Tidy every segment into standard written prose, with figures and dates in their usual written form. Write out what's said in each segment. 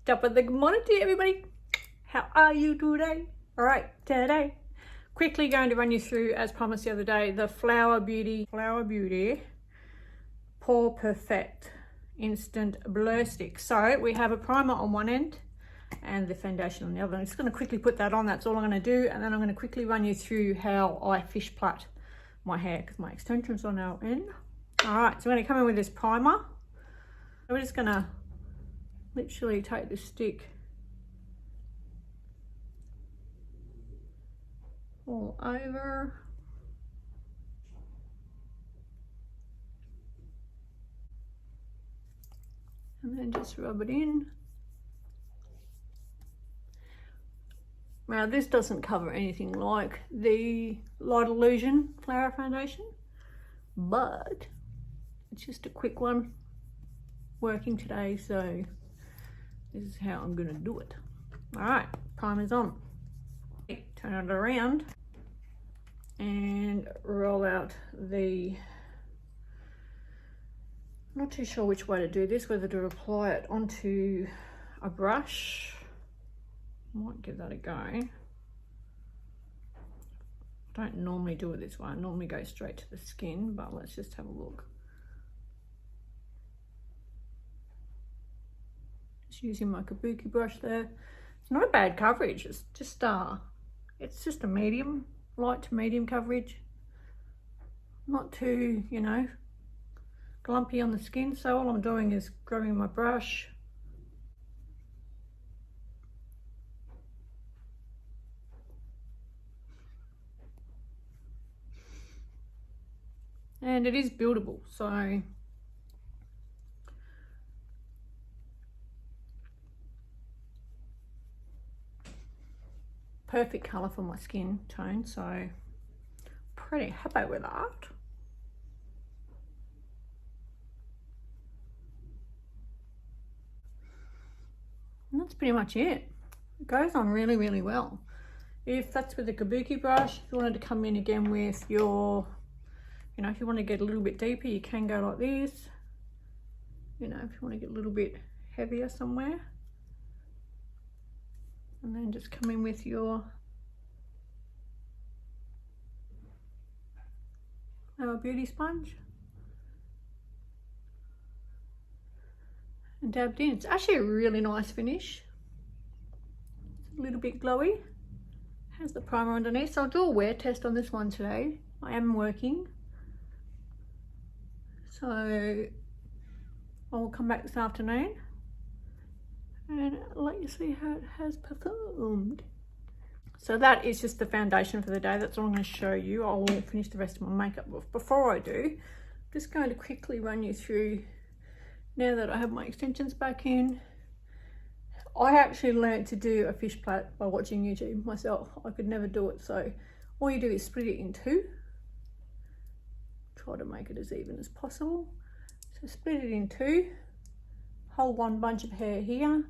Top of the good morning to you, everybody. How are you today? All right, today, quickly going to run you through, as promised the other day, the Flower Beauty Pore Perfect Instant Blur Stick. So we have a primer on one end and the foundation on the other. I'm just going to quickly put that on. That's all I'm going to do, and then I'm going to quickly run you through how I fish plait my hair because my extensions are now in. All right, so we're going to come in with this primer. So we're just going to literally take the stick all over. And then just rub it in. Now this doesn't cover anything like the Light Illusion Flower Foundation, but it's just a quick one working today, so this is how I'm gonna do it. All right, primer's on. Turn it around and roll out the, I'm not too sure which way to do this, whether to apply it onto a brush. Might give that a go. I don't normally do it this way. I normally go straight to the skin, but let's just have a look. Just using my kabuki brush there. It's not a bad coverage. It's just a medium, light to medium coverage. Not too, you know, glumpy on the skin. So all I'm doing is grabbing my brush, and it is buildable, so perfect colour for my skin tone, so pretty happy with that. And that's pretty much it. It goes on really, really well. If that's with a kabuki brush, if you wanted to come in again with your, you know, if you want to get a little bit deeper, you can go like this. You know, if you want to get a little bit heavier somewhere. And then just come in with your beauty sponge. And dabbed in. It's actually a really nice finish. It's a little bit glowy. Has the primer underneath. So I'll do a wear test on this one today. I am working. So I'll come back this afternoon and let you see how it has performed. So that is just the foundation for the day. That's all I'm going to show you. I'll finish the rest of my makeup. But before I do, I'm just going to quickly run you through, now that I have my extensions back in. I actually learned to do a fish plait by watching YouTube myself. I could never do it. So all you do is split it in two. Try to make it as even as possible. So split it in two. Hold one bunch of hair here.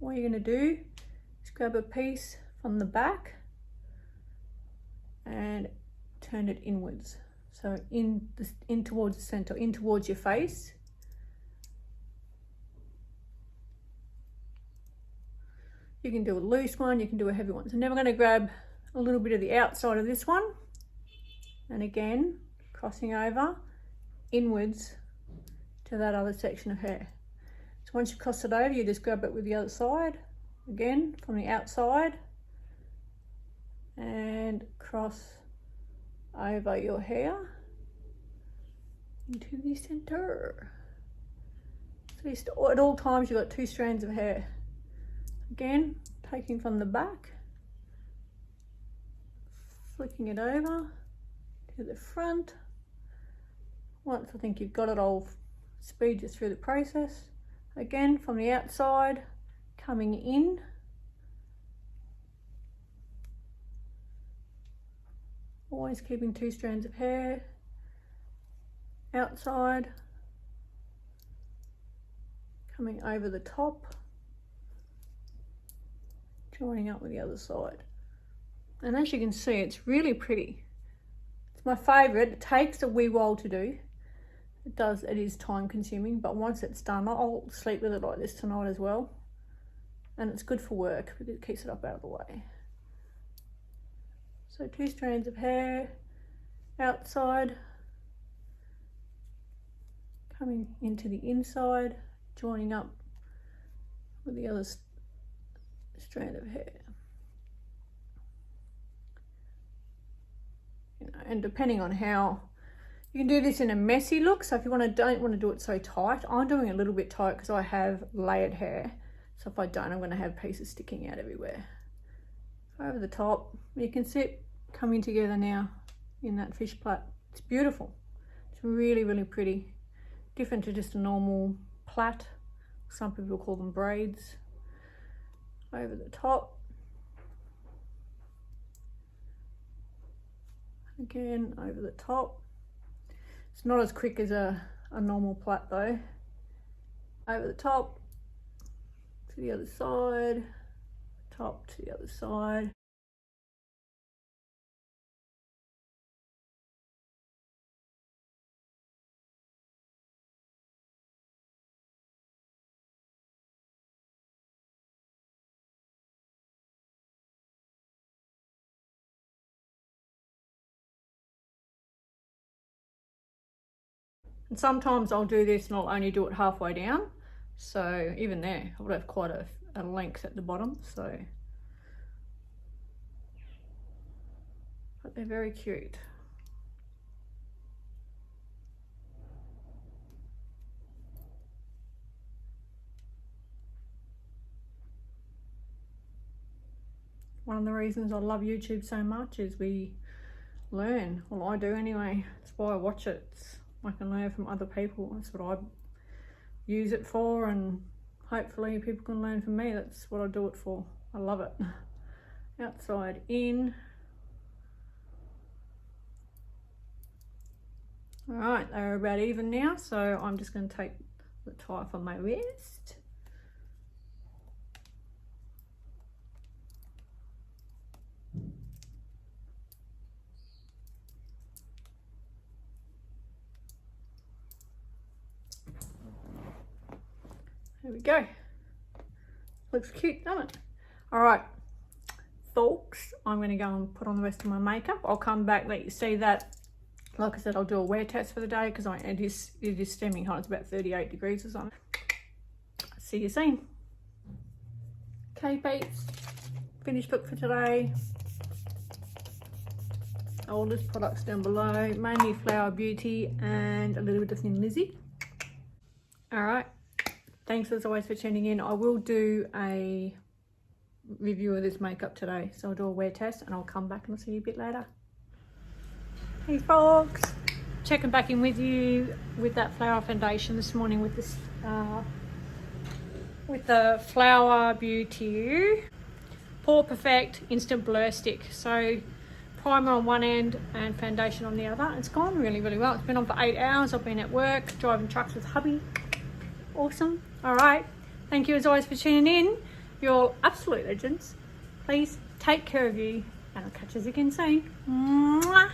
What you're going to do is grab a piece from the back and turn it inwards. So in towards the center, in towards your face. You can do a loose one, you can do a heavy one. So now we're going to grab a little bit of the outside of this one. And again, crossing over inwards to that other section of hair. So once you cross it over, you just grab it with the other side, again from the outside, and cross over your hair into the center. So at all times you've got two strands of hair. Again, taking from the back, flicking it over to the front. Once I think you've got it, I'll speed you through the process. Again, from the outside, coming in. Always keeping two strands of hair. Outside, coming over the top, joining up with the other side. And as you can see, it's really pretty. It's my favourite. It takes a wee while to do. It is time consuming, but once it's done, I'll sleep with it like this tonight as well. And it's good for work because it keeps it up out of the way. So 2 strands of hair outside, coming into the inside, joining up with the other strand of hair. You know, and depending on how, you can do this in a messy look. So if you don't want to do it so tight, I'm doing it a little bit tight because I have layered hair. So if I don't, I'm going to have pieces sticking out everywhere. Over the top, you can see it coming together now in that fish plait. It's beautiful. It's really, really pretty. Different to just a normal plait. Some people call them braids. Over the top. Again, over the top. It's not as quick as a normal plait though. Over the top, to the other side, top to the other side. And sometimes I'll do this and I'll only do it halfway down. So even there, I would have quite a length at the bottom. So, but they're very cute. One of the reasons I love YouTube so much is we learn. Well, I do anyway. That's why I watch it. I can learn from other people. That's what I use it for, and hopefully people can learn from me. That's what I do it for. I love it. Outside in. All right, they're about even now, so I'm just going to take the tie off on my wrist. There we go. Looks cute, doesn't it? All right, folks, I'm going to go and put on the rest of my makeup. I'll come back, let you see that. Like I said, I'll do a wear test for the day because it is steaming hot. It's about 38 degrees or something. See you soon. Okay, peeps. Finished look for today. All these products down below, mainly Flower Beauty and a little bit of Thin Lizzy. All right. Thanks as always for tuning in. I will do a review of this makeup today. So I'll do a wear test and I'll come back and I'll see you a bit later. Hey folks, checking back in with you with that flower foundation this morning with this with the Flower Beauty Pore Perfect Instant Blur Stick. So primer on one end and foundation on the other. It's gone really, really well. It's been on for 8 hours. I've been at work driving trucks with hubby. Awesome. All right, thank you as always for tuning in. You're all absolute legends. Please take care of you and I'll catch you again soon. Mwah.